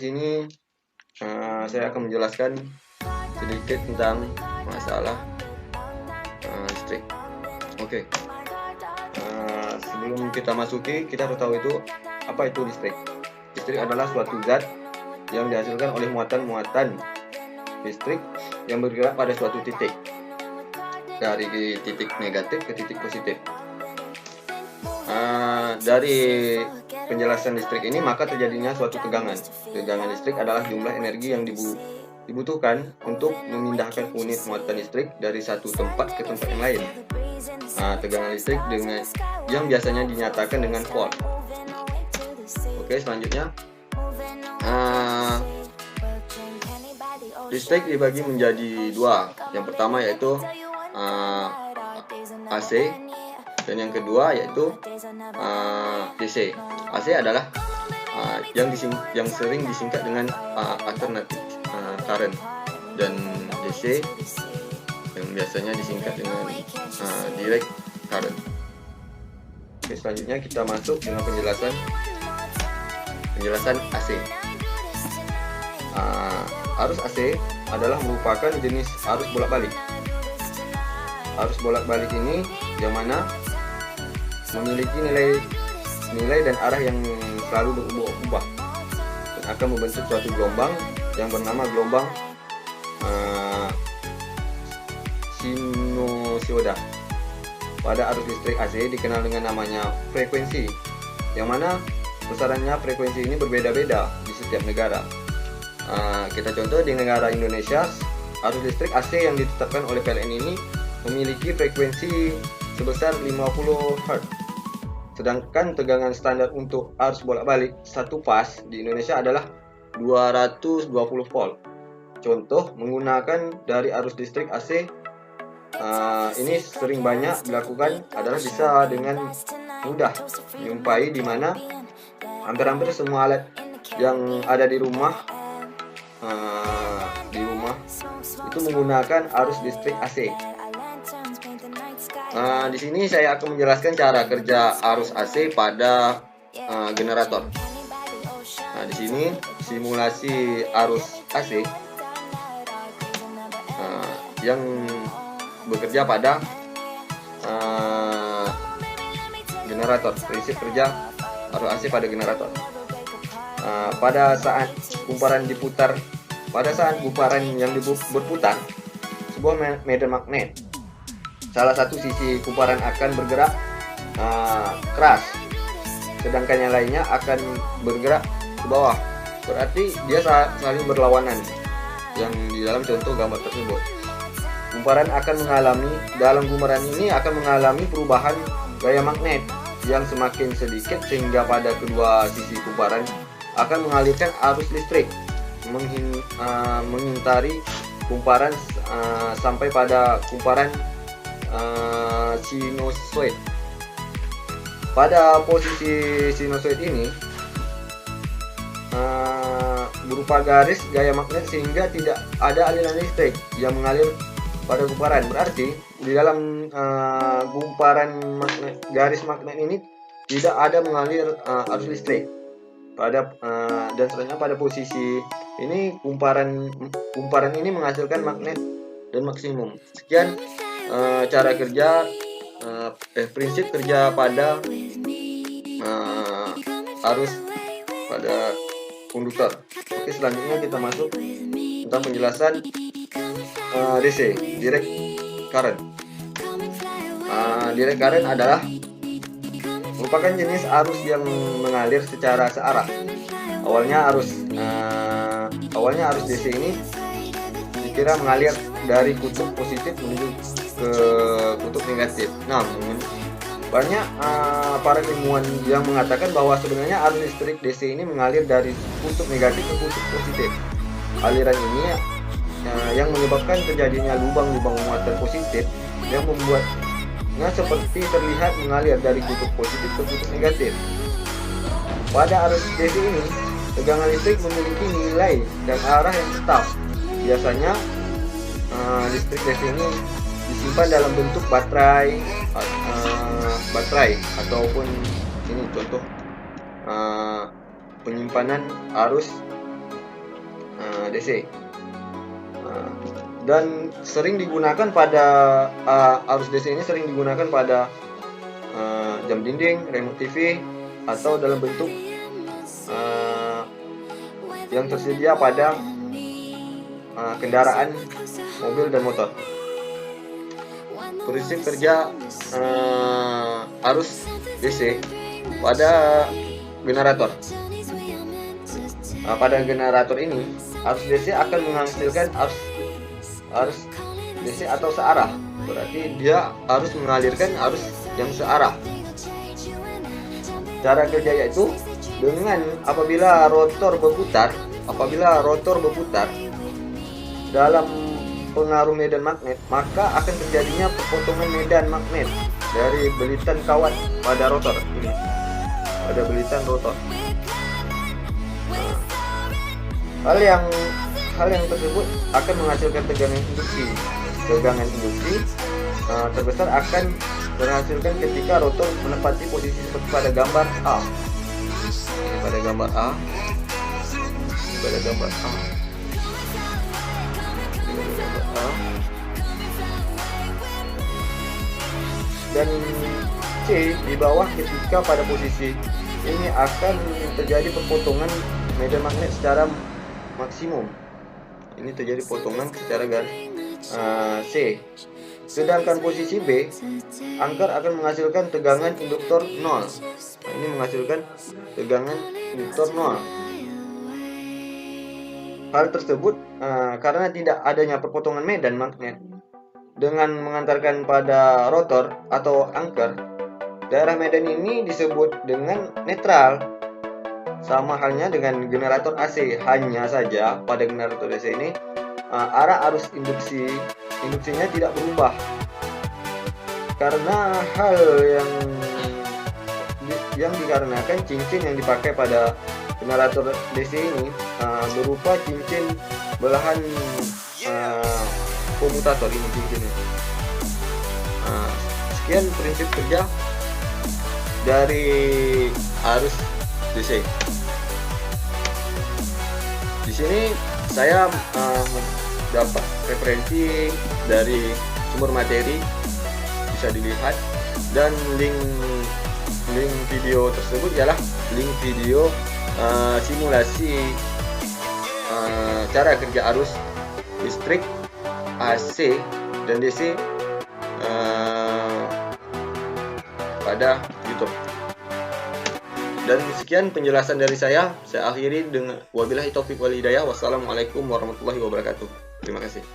Sini saya akan menjelaskan sedikit tentang masalah listrik. Oke. Sebelum kita masuki, kita harus tahu itu apa itu listrik. Listrik adalah suatu zat yang dihasilkan oleh muatan-muatan listrik yang bergerak pada suatu titik, dari titik negatif ke titik positif. Dari penjelasan listrik ini maka terjadinya suatu tegangan. Tegangan listrik adalah jumlah energi yang dibutuhkan untuk memindahkan unit muatan listrik dari satu tempat ke tempat yang lain. Tegangan listrik yang biasanya dinyatakan dengan volt. Oke, selanjutnya listrik dibagi menjadi dua. Yang pertama yaitu AC, dan yang kedua yaitu DC. AC adalah yang sering disingkat dengan alternative current, dan DC yang biasanya disingkat dengan direct current. Oke, selanjutnya kita masuk dengan penjelasan AC. Arus AC adalah merupakan jenis arus bolak-balik. Arus bolak-balik ini yang mana memiliki nilai dan arah yang selalu berubah-ubah dan akan membentuk suatu gelombang yang bernama gelombang sinusoida. Pada arus listrik AC dikenal dengan namanya frekuensi, yang mana besarannya frekuensi ini berbeda-beda di setiap negara. Kita contoh di negara Indonesia, arus listrik AC yang ditetapkan oleh PLN ini memiliki frekuensi sebesar 50 Hz. Sedangkan tegangan standar untuk arus bolak-balik satu fase di Indonesia adalah 220 volt. Contoh menggunakan dari arus listrik AC ini sering banyak dilakukan adalah bisa dengan mudah menjumpai, di mana hampir-hampir semua alat yang ada di rumah itu menggunakan arus listrik AC. Di sini saya akan menjelaskan cara kerja arus AC pada generator. Di sini simulasi arus AC yang bekerja pada generator. Prinsip kerja arus AC pada generator. Pada saat kumparan yang berputar, sebuah medan magnet, salah satu sisi kumparan akan bergerak keras, sedangkan yang lainnya akan bergerak ke bawah. Berarti dia saling berlawanan, yang di dalam contoh gambar tersebut. Dalam kumparan ini akan mengalami perubahan gaya magnet yang semakin sedikit, sehingga pada kedua sisi kumparan akan mengalirkan arus listrik mengintari kumparan sampai pada kumparan sinusoid. Pada posisi sinusoid ini berupa garis gaya magnet, sehingga tidak ada aliran listrik yang mengalir pada kumparan. Berarti di dalam kumparan garis magnet ini tidak ada mengalir arus listrik. Dan selanjutnya pada posisi ini kumparan ini menghasilkan magnet dan maksimum. Sekian cara kerja prinsip kerja pada arus pada konduktor. Oke, selanjutnya kita masuk tentang penjelasan DC, direct current. Direct current adalah merupakan jenis arus yang mengalir secara searah. Awalnya arus DC ini dikira mengalir dari kutub positif menuju ke kutub negatif. Namun banyak para ilmuwan yang mengatakan bahwa sebenarnya arus listrik DC ini mengalir dari kutub negatif ke kutub positif. Aliran ini yang menyebabkan terjadinya lubang-lubang muatan positif yang membuatnya seperti terlihat mengalir dari kutub positif ke kutub negatif. Pada arus DC ini, tegangan listrik memiliki nilai dan arah yang tetap. Biasanya listrik DC ini disimpan dalam bentuk baterai ataupun ini contoh penyimpanan arus DC. Dan sering digunakan pada arus DC ini sering digunakan pada jam dinding, remote TV, atau dalam bentuk yang tersedia pada kendaraan mobil dan motor. Prinsip kerja arus DC pada generator. Pada generator ini, arus DC akan menghasilkan arus DC atau searah. Berarti dia harus mengalirkan arus yang searah. Cara kerja yaitu dengan apabila rotor berputar dalam pengaruh medan magnet, maka akan terjadinya perpotongan medan magnet dari belitan kawat pada rotor ini, pada belitan rotor. Hal yang tersebut akan menghasilkan tegangan induksi. Tegangan induksi terbesar akan terhasilkan ketika rotor menempati posisi seperti pada gambar A. Pada gambar A. Dan C di bawah ketika pada posisi ini akan terjadi perpotongan medan magnet secara maksimum. Ini terjadi potongan secara garis C. Sedangkan posisi B, angker akan menghasilkan tegangan induktor 0. Ini menghasilkan tegangan induktor 0. Hal tersebut karena tidak adanya perpotongan medan magnet dengan mengantarkan pada rotor atau angker, daerah medan ini disebut dengan netral. Sama halnya dengan generator AC, hanya saja pada generator AC ini arah arus induksinya tidak berubah. Karena hal yang dikarenakan cincin yang dipakai pada generator DC ini berupa cincin belahan komutator ini cincinnya. Sekian prinsip kerja dari arus DC. Di sini saya dapat referensi dari sumber materi, bisa dilihat, dan link video tersebut ialah link video simulasi cara kerja arus listrik AC dan DC pada YouTube. Dan sekian penjelasan dari saya akhiri dengan wabillahi taufik wal hidayah. Wassalamualaikum warahmatullahi wabarakatuh. Terima kasih.